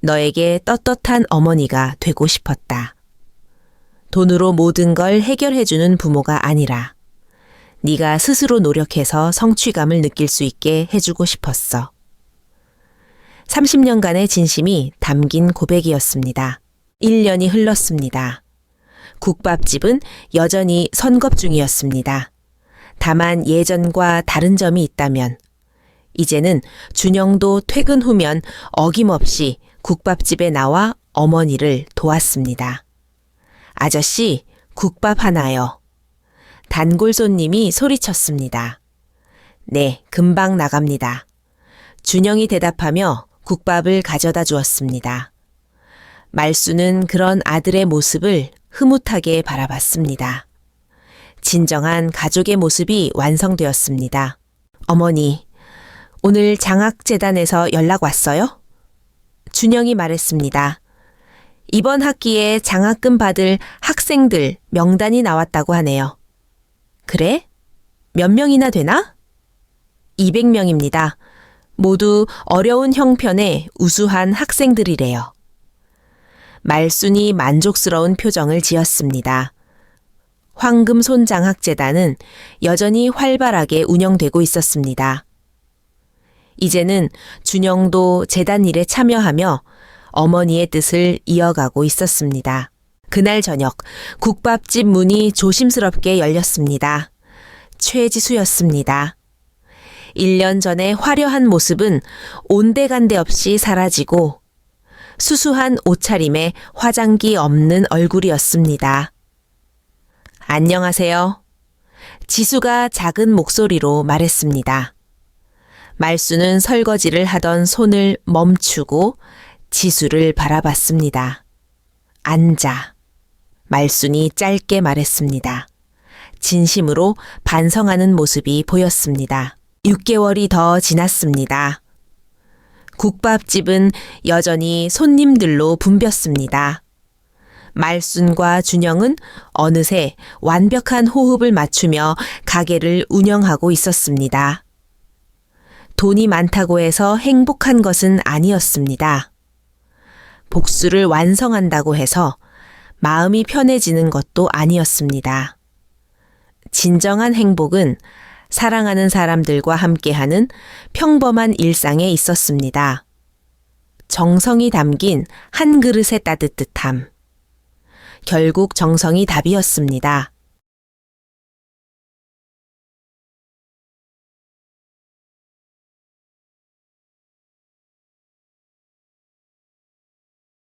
너에게 떳떳한 어머니가 되고 싶었다. 돈으로 모든 걸 해결해주는 부모가 아니라 네가 스스로 노력해서 성취감을 느낄 수 있게 해주고 싶었어. 30년간의 진심이 담긴 고백이었습니다. 1년이 흘렀습니다. 국밥집은 여전히 선겁 중이었습니다. 다만 예전과 다른 점이 있다면 이제는 준영도 퇴근 후면 어김없이 국밥집에 나와 어머니를 도왔습니다. 아저씨, 국밥 하나요. 단골 손님이 소리쳤습니다. 네, 금방 나갑니다. 준영이 대답하며 국밥을 가져다 주었습니다. 말순은 그런 아들의 모습을 흐뭇하게 바라봤습니다. 진정한 가족의 모습이 완성되었습니다. 어머니, 오늘 장학재단에서 연락 왔어요? 준영이 말했습니다. 이번 학기에 장학금 받을 학생들 명단이 나왔다고 하네요. 그래? 몇 명이나 되나? 200명입니다. 모두 어려운 형편의 우수한 학생들이래요. 말순이 만족스러운 표정을 지었습니다. 황금손장학재단은 여전히 활발하게 운영되고 있었습니다. 이제는 준영도 재단 일에 참여하며 어머니의 뜻을 이어가고 있었습니다. 그날 저녁 국밥집 문이 조심스럽게 열렸습니다. 최지수였습니다. 1년 전에 화려한 모습은 온데간데 없이 사라지고 수수한 옷차림에 화장기 없는 얼굴이었습니다. 안녕하세요. 지수가 작은 목소리로 말했습니다. 말수는 설거지를 하던 손을 멈추고 지수를 바라봤습니다. 앉아. 말순이 짧게 말했습니다. 진심으로 반성하는 모습이 보였습니다. 6개월이 더 지났습니다. 국밥집은 여전히 손님들로 붐볐습니다. 말순과 준영은 어느새 완벽한 호흡을 맞추며 가게를 운영하고 있었습니다. 돈이 많다고 해서 행복한 것은 아니었습니다. 복수를 완성한다고 해서 마음이 편해지는 것도 아니었습니다. 진정한 행복은 사랑하는 사람들과 함께하는 평범한 일상에 있었습니다. 정성이 담긴 한 그릇의 따뜻함. 결국 정성이 답이었습니다.